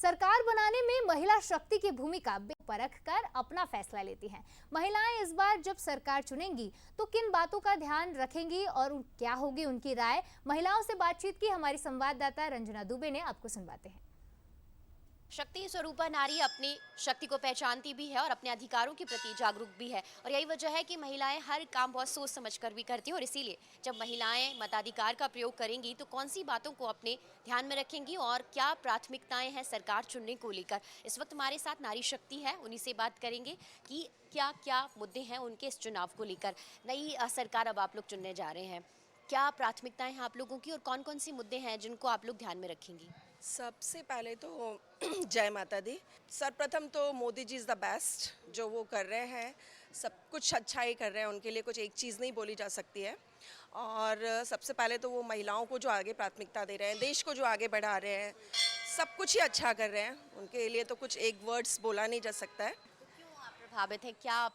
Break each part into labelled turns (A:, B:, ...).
A: सरकार बनाने में महिला शक्ति की भूमिका परख कर अपना फैसला लेती हैं। महिलाएं इस बार जब सरकार चुनेंगी तो किन बातों का ध्यान रखेंगी और क्या होगी उनकी राय। महिलाओं से बातचीत की हमारी संवाददाता रंजना दुबे ने, आपको सुनवाते हैं।
B: शक्ति स्वरूपा नारी अपनी शक्ति को पहचानती भी है और अपने अधिकारों के प्रति जागरूक भी है, और यही वजह है कि महिलाएं हर काम बहुत सोच समझ कर भी करती हैं। और इसीलिए जब महिलाएं मताधिकार का प्रयोग करेंगी तो कौन सी बातों को अपने ध्यान में रखेंगी और क्या प्राथमिकताएं हैं सरकार चुनने को लेकर। इस वक्त हमारे साथ नारी शक्ति है, उन्हीं से बात करेंगे कि क्या क्या मुद्दे हैं उनके इस चुनाव को लेकर। नई सरकार अब आप लोग चुनने जा रहे हैं, क्या प्राथमिकताएं हैं आप लोगों की और कौन कौन सी मुद्दे हैं जिनको आप लोग ध्यान में रखेंगी?
C: सबसे पहले तो जय माता दी। सर्वप्रथम तो Modi ji is the best. जो वो कर रहे हैं सब कुछ अच्छा ही कर रहे हैं, उनके लिए कुछ एक चीज़ नहीं बोली जा सकती है। और सबसे पहले तो वो महिलाओं को जो आगे प्राथमिकता दे रहे हैं, देश को जो आगे बढ़ा रहे हैं, सब कुछ ही अच्छा कर रहे हैं। उनके लिए तो कुछ एक वर्ड्स बोला नहीं जा सकता है।
B: तो क्यों आप प्रभावित हैं? क्या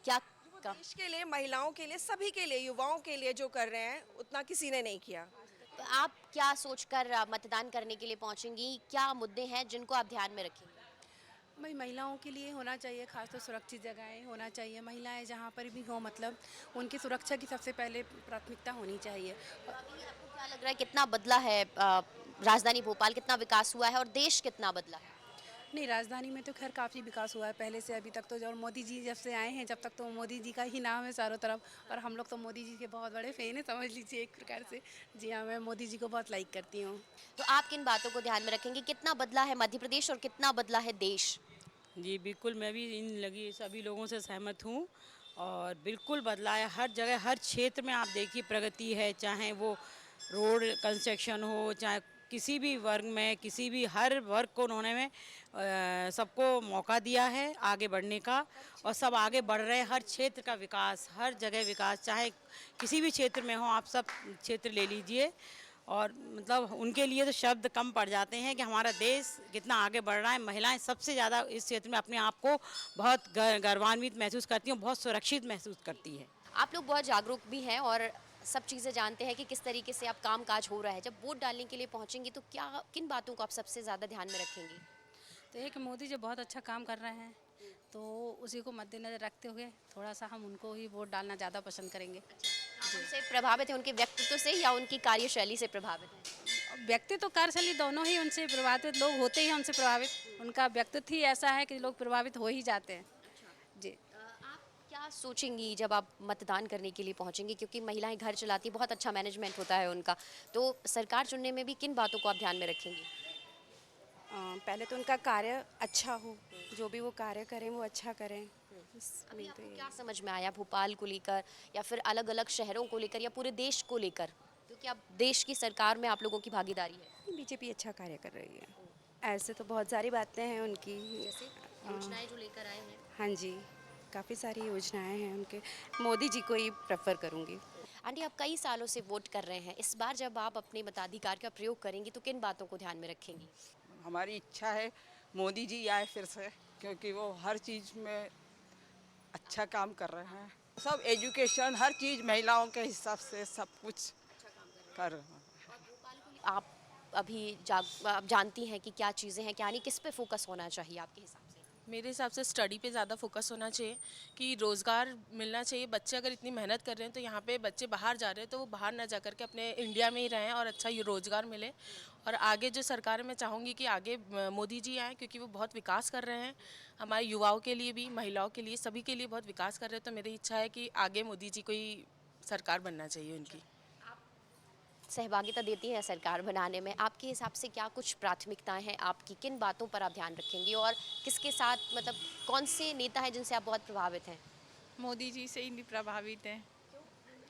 B: क्या
C: देश के लिए, महिलाओं के लिए, सभी के लिए, युवाओं के लिए जो कर रहे हैं उतना किसी ने नहीं किया।
B: तो आप क्या सोचकर मतदान करने के लिए पहुंचेंगी? क्या मुद्दे हैं जिनको आप ध्यान में रखेंगी?
D: भाई महिलाओं के लिए होना चाहिए, खासतौर सुरक्षित जगहें होना चाहिए। महिलाएं जहाँ पर भी हों, मतलब उनकी सुरक्षा की सबसे पहले प्राथमिकता होनी चाहिए।
B: तो अभी आपको क्या लग रहा है कितना बदला है राजधानी भोपाल, कितना विकास हुआ है और देश कितना बदला है?
D: नहीं, राजधानी में तो खैर काफ़ी विकास हुआ है पहले से अभी तक। तो जो मोदी जी जब से आए हैं, जब तक तो मोदी जी का ही नाम है चारों तरफ, और हम लोग तो मोदी जी के बहुत बड़े फ़ैन हैं, समझ लीजिए एक प्रकार से। जी हाँ, मैं मोदी जी को बहुत लाइक करती हूँ।
B: तो आप किन बातों को ध्यान में रखेंगे? कितना बदला है मध्य प्रदेश और कितना बदला है देश?
E: जी बिल्कुल, मैं भी इन लगी सभी लोगों से सहमत हूँ। और बिल्कुल बदला है हर जगह, हर क्षेत्र में आप देखिए प्रगति है, चाहे वो रोड कंस्ट्रक्शन हो, चाहे किसी भी वर्ग में, किसी भी हर वर्ग को उन्होंने में सबको मौका दिया है आगे बढ़ने का, और सब आगे बढ़ रहे हैं। हर क्षेत्र का विकास, हर जगह विकास, चाहे किसी भी क्षेत्र में हो, आप सब क्षेत्र ले लीजिए। और मतलब उनके लिए तो शब्द कम पड़ जाते हैं कि हमारा देश कितना आगे बढ़ रहा है। महिलाएं सबसे ज़्यादा इस क्षेत्र में अपने आप को बहुत गर्वान्वित महसूस करती हैं, बहुत सुरक्षित महसूस करती है।
B: आप लोग बहुत जागरूक भी हैं और सब चीज़ें जानते हैं कि किस तरीके से आप काम काज हो रहा है। जब वोट डालने के लिए पहुंचेंगी तो क्या किन बातों को आप सबसे ज़्यादा ध्यान में रखेंगी?
D: तो एक मोदी जी बहुत अच्छा काम कर रहे हैं, तो उसी को मद्देनजर रखते हुए थोड़ा सा हम उनको ही वोट डालना ज़्यादा पसंद करेंगे।
B: उनसे प्रभावित है उनके व्यक्तित्व से या उनकी कार्यशैली से प्रभावित है?
D: व्यक्ति तो कार्यशैली दोनों ही उनसे प्रभावित लोग होते ही हैं, उनसे प्रभावित। उनका व्यक्तित्व ही ऐसा है कि लोग प्रभावित हो ही जाते हैं। जी।
B: आप क्या सोचेंगी जब आप मतदान करने के लिए पहुंचेंगी? क्योंकि महिलाएं घर चलाती, बहुत अच्छा मैनेजमेंट होता है उनका, तो सरकार चुनने में भी किन बातों को आप ध्यान में रखेंगी?
F: पहले तो उनका कार्य अच्छा हो, जो भी वो कार्य करें वो अच्छा करें।
B: अभी
F: तो
B: आपको
F: ये
B: क्या समझ में आया भोपाल को लेकर या फिर अलग अलग शहरों को लेकर या पूरे देश को लेकर? क्योंकि अब देश की सरकार में आप लोगों की भागीदारी है।
F: बीजेपी अच्छा कार्य कर रही है। ऐसे तो बहुत सारी बातें हैं उनकी,
B: जैसे योजनाएं जो लेकर आए हैं।
F: हाँ जी, काफ़ी सारी योजनाएं हैं उनके। मोदी जी को ही प्रेफर करूँगी।
B: आंटी, आप कई सालों से वोट कर रहे हैं, इस बार जब आप अपने मताधिकार का प्रयोग करेंगी तो किन बातों को ध्यान में रखेंगी?
G: हमारी इच्छा है मोदी जी आए फिर से, क्योंकि वो हर चीज़ में अच्छा काम कर रहे हैं। सब एजुकेशन, हर चीज़ महिलाओं के हिसाब से सब कुछ कर रहे हैं।
B: आप अभी आप जानती हैं कि क्या चीज़ें हैं, क्या नहीं, किस पे फोकस होना चाहिए आपके हिसाब से?
H: मेरे हिसाब से स्टडी पे ज़्यादा फोकस होना चाहिए कि रोज़गार मिलना चाहिए। बच्चे अगर इतनी मेहनत कर रहे हैं तो यहाँ पे बच्चे बाहर जा रहे हैं तो वो बाहर ना जा कर के अपने इंडिया में ही रहें और अच्छा ये रोज़गार मिले। और आगे जो सरकार, मैं चाहूँगी कि आगे मोदी जी आएँ, क्योंकि वो बहुत विकास कर रहे हैं हमारे युवाओं के लिए भी, महिलाओं के लिए, सभी के लिए बहुत विकास कर रहे हैं। तो मेरी इच्छा है कि आगे मोदी जी को ही सरकार बनना चाहिए उनकी।
B: सहभागिता देती हैं सरकार बनाने में, आपके हिसाब से क्या कुछ प्राथमिकताएं हैं आपकी? किन बातों पर आप ध्यान रखेंगी और किसके साथ, मतलब कौन से नेता हैं जिनसे आप बहुत प्रभावित हैं?
I: मोदी जी से ही प्रभावित हैं,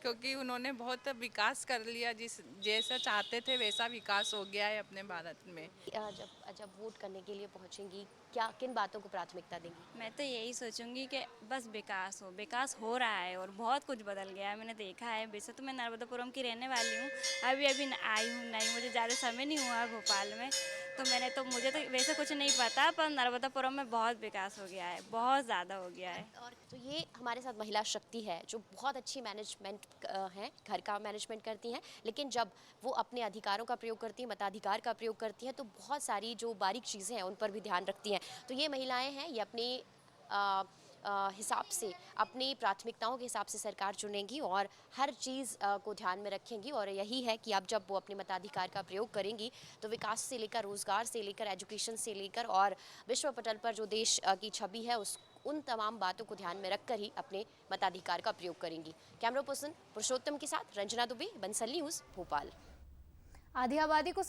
I: क्योंकि उन्होंने बहुत विकास कर लिया, जिस जैसा चाहते थे वैसा विकास हो गया है अपने भारत में।
B: जब जब वोट करने के लिए पहुंचेंगी, क्या किन बातों को प्राथमिकता देंगी?
J: मैं तो यही सोचूंगी कि बस विकास हो। विकास हो रहा है और बहुत कुछ बदल गया है, मैंने देखा है। वैसे तो मैं नर्मदापुरम की रहने वाली हूँ, अभी अभी आई हूँ, नहीं मुझे ज़्यादा समय नहीं हुआ है भोपाल में, तो मुझे तो वैसे कुछ नहीं पता, पर नर्मदापुरम में बहुत विकास हो गया है, बहुत ज़्यादा हो गया है।
B: और तो ये हमारे साथ महिला शक्ति है जो बहुत अच्छी मैनेजमेंट हैं, घर का मैनेजमेंट करती हैं, लेकिन जब वो अपने अधिकारों का प्रयोग करती हैं, मताधिकार का प्रयोग करती हैं, तो बहुत सारी जो बारीक चीज़ें हैं उन पर भी ध्यान रखती हैं। तो ये महिलाएं हैं, ये अपने हिसाब से, अपनी प्राथमिकताओं के हिसाब से सरकार चुनेंगी और हर चीज़ को ध्यान में रखेंगी। और यही है कि अब जब वो अपने मताधिकार का प्रयोग करेंगी तो विकास से लेकर, रोज़गार से लेकर, एजुकेशन से लेकर और विश्व पटल पर जो देश की छवि है उन तमाम बातों को ध्यान में रखकर ही अपने मताधिकार का प्रयोग करेंगी। कैमरा पर्सन पुरुषोत्तम के साथ रंजना दुबे, बंसल न्यूज़, भोपाल।
A: आधी आबादी को